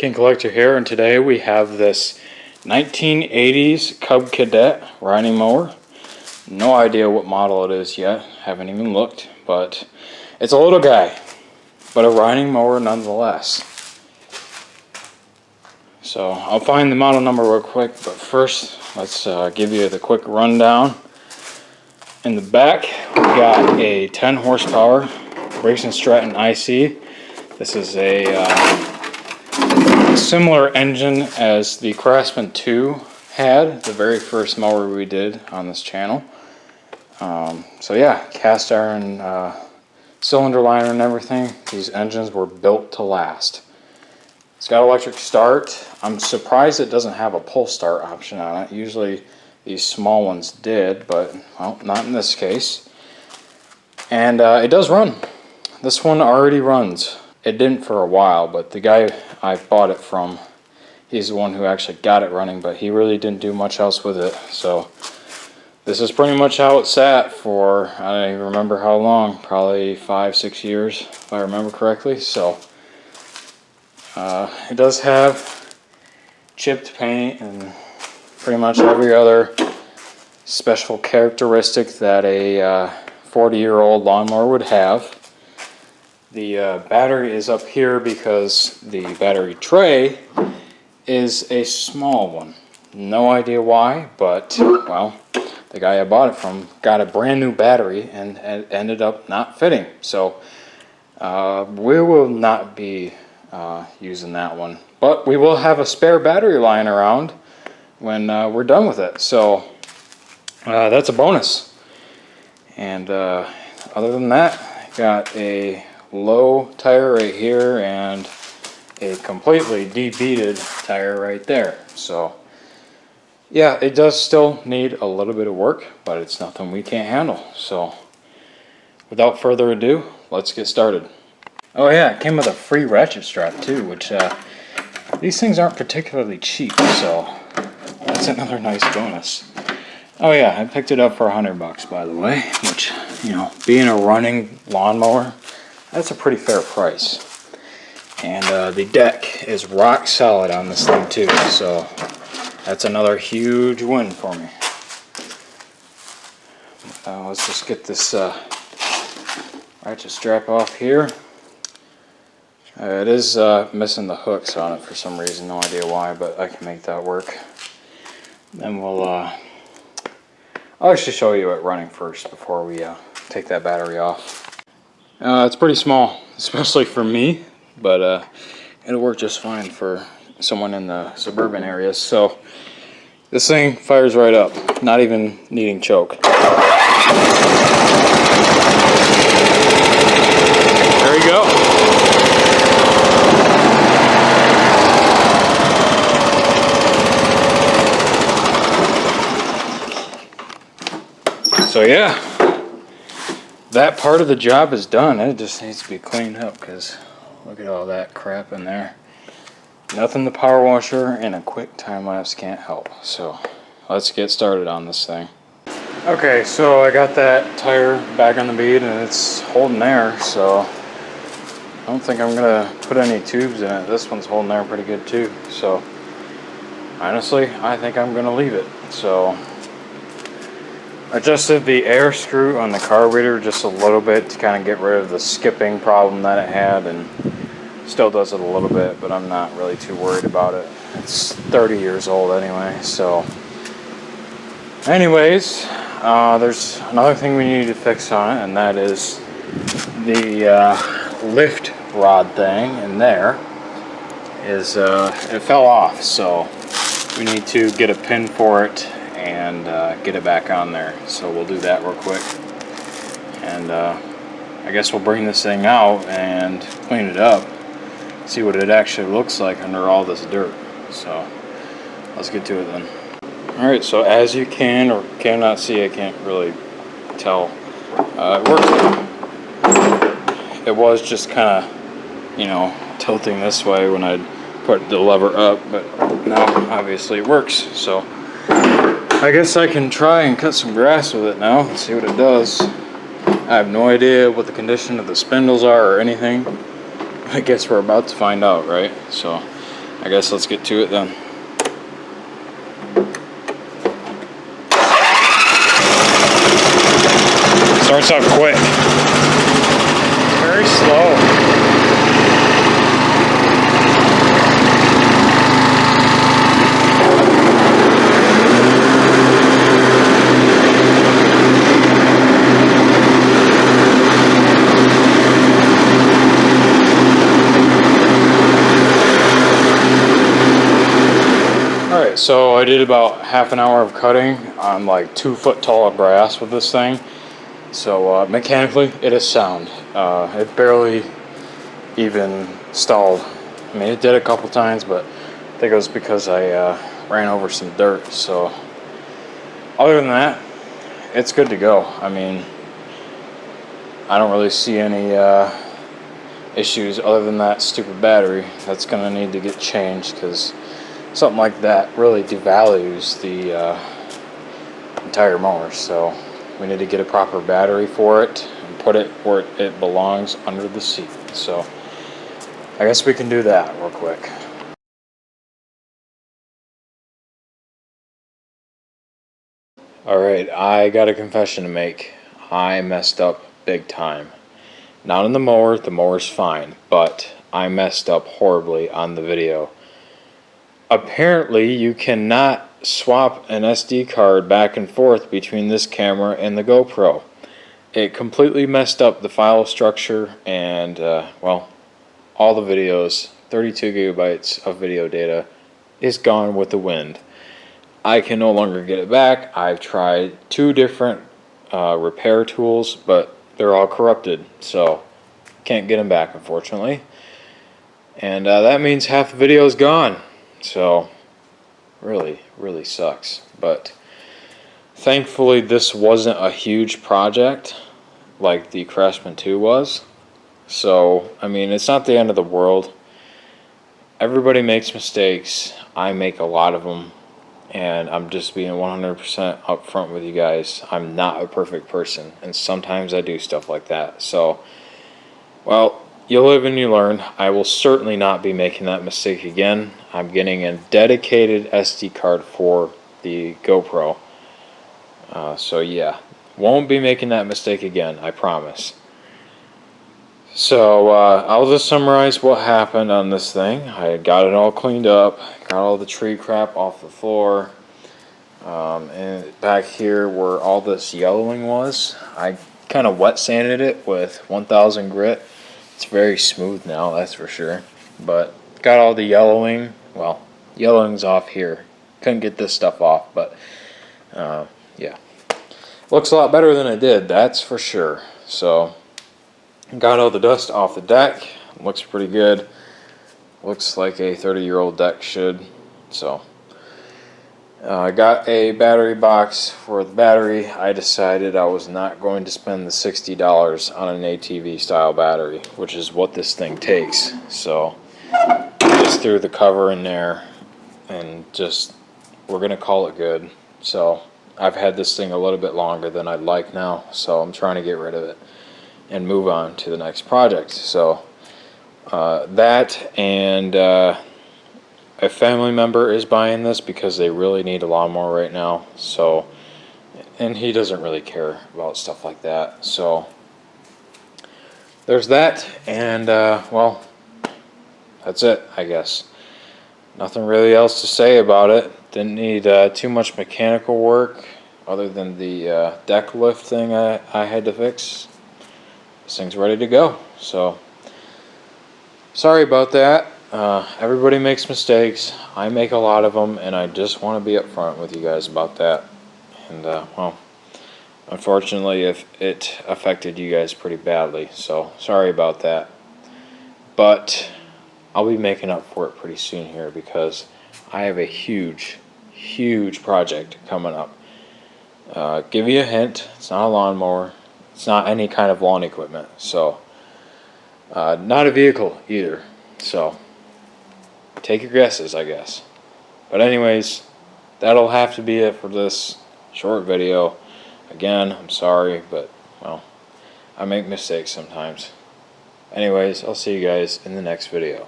King Collector here, and today we have this 1980s Cub Cadet riding mower. No idea what model it is yet, haven't even looked, but it's a little guy, but a riding mower nonetheless. So I'll find the model number real quick, but first let's give you the quick rundown. In the back we got a 10 horsepower Briggs & Stratton IC. This is a similar engine as the Craftsman 2 had, the very first mower we did on this channel. So yeah, cast iron cylinder liner and everything. These engines were built to last. It's got electric start. I'm surprised it doesn't have a pull start option on it. Usually these small ones did, but well, not in this case. And it does run. This one already runs. It didn't for a while, but the guy I bought it from, he's the one who actually got it running, but he really didn't do much else with it. So this is pretty much how it sat for, I don't even remember how long, probably 5-6 years if I remember correctly. So it does have chipped paint and pretty much every other special characteristic that a 40-year-old lawnmower would have. The battery is up here because the battery tray is a small one. No idea why, but well, the guy I bought it from got a brand new battery and ended up not fitting. So we will not be using that one, but we will have a spare battery lying around when we're done with it. So that's a bonus. And other than that, I got a low tire right here and a completely de-beaded tire right there. So yeah, it does still need a little bit of work, but it's nothing we can't handle. So without further ado, let's get started. Oh yeah, it came with a free ratchet strap too, which these things aren't particularly cheap, so that's another nice bonus. Oh yeah, I picked it up for $100 by the way, which, you know, being a running lawnmower, that's a pretty fair price. And the deck is rock solid on this thing too, so that's another huge win for me. Let's just get this ratchet strap off here. It is missing the hooks on it for some reason, no idea why, but I can make that work. Then we'll I'll actually show you it running first before we take that battery off. It's pretty small, especially for me, but it'll work just fine for someone in the suburban areas. So this thing fires right up, not even needing choke. There you go. So yeah, that part of the job is done. It just needs to be cleaned up because look at all that crap in there. Nothing the power washer and a quick time lapse can't help. So let's get started on this thing. Okay, so I got that tire back on the bead and it's holding there, so I don't think I'm gonna put any tubes in it. This one's holding there pretty good too. So honestly, I think I'm gonna leave it. So adjusted the air screw on the carburetor just a little bit to kind of get rid of the skipping problem that it had, and still does it a little bit, but I'm not really too worried about it. It's 30 years old anyway. So anyways, there's another thing we need to fix on it, and that is the lift rod thing in there is it fell off, so we need to get a pin for it and get it back on there. So we'll do that real quick, and I guess we'll bring this thing out and clean it up, see what it actually looks like under all this dirt. So let's get to it then. Alright, so as you can or cannot see, I can't really tell, it worked. It was just kind of, you know, tilting this way when I'd put the lever up, but now obviously it works. So I guess I can try and cut some grass with it now and see what it does. I have no idea what the condition of the spindles are or anything. I guess we're about to find out, right? So I guess let's get to it then. Starts off quick. Very slow. Alright, so I did about half an hour of cutting on like 2 foot tall of brass with this thing. So mechanically it is sound. It barely even stalled. I mean, it did a couple times, but I think it was because I ran over some dirt. So other than that, it's good to go. I mean, I don't really see any issues other than that stupid battery. That's gonna need to get changed, because something like that really devalues the entire mower. So we need to get a proper battery for it and put it where it belongs, under the seat. So I guess we can do that real quick. Alright, I got a confession to make. I messed up big time. Not on the mower's fine, but I messed up horribly on the video. Apparently you cannot swap an SD card back and forth between this camera and the GoPro. It completely messed up the file structure, and well, all the videos, 32 gigabytes of video data, is gone with the wind. I can no longer get it back. I've tried 2 different repair tools, but they're all corrupted, so can't get them back, unfortunately. And that means half the video is gone. So really sucks. But thankfully this wasn't a huge project like the Craftsman 2 was. So I mean, it's not the end of the world. Everybody makes mistakes. I make a lot of them, and I'm just being 100% upfront with you guys. I'm not a perfect person, and sometimes I do stuff like that. So, well, you live and you learn. I will certainly not be making that mistake again. I'm getting a dedicated SD card for the GoPro. So yeah, won't be making that mistake again, I promise. So I'll just summarize what happened on this thing. I got it all cleaned up, got all the tree crap off the floor. And back here where all this yellowing was, I kind of wet sanded it with 1000 grit. It's very smooth now, that's for sure. But got all the yellowing, well, yellowing's off here. Couldn't get this stuff off, but yeah. Looks a lot better than it did, that's for sure. So, got all the dust off the deck. Looks pretty good. Looks like a 30-year-old deck should. So, I got a battery box for the battery. I decided I was not going to spend the $60 on an ATV style battery, which is what this thing takes. So I just threw the cover in there and just, we're going to call it good. So I've had this thing a little bit longer than I'd like now, so I'm trying to get rid of it and move on to the next project. So that, and a family member is buying this because they really need a lawnmower right now. So, and he doesn't really care about stuff like that. So there's that, and well, that's it, I guess. Nothing really else to say about it. Didn't need too much mechanical work other than the deck lift thing I had to fix. This thing's ready to go. So sorry about that. Everybody makes mistakes. I make a lot of them, and I just want to be upfront with you guys about that. And well, unfortunately, if it affected you guys pretty badly, so sorry about that. But I'll be making up for it pretty soon here, because I have a huge project coming up. Give you a hint, it's not a lawnmower. It's not any kind of lawn equipment. So, not a vehicle either. So, take your guesses, I guess. But anyways, that'll have to be it for this short video. Again, I'm sorry, but, well, I make mistakes sometimes. Anyways, I'll see you guys in the next video.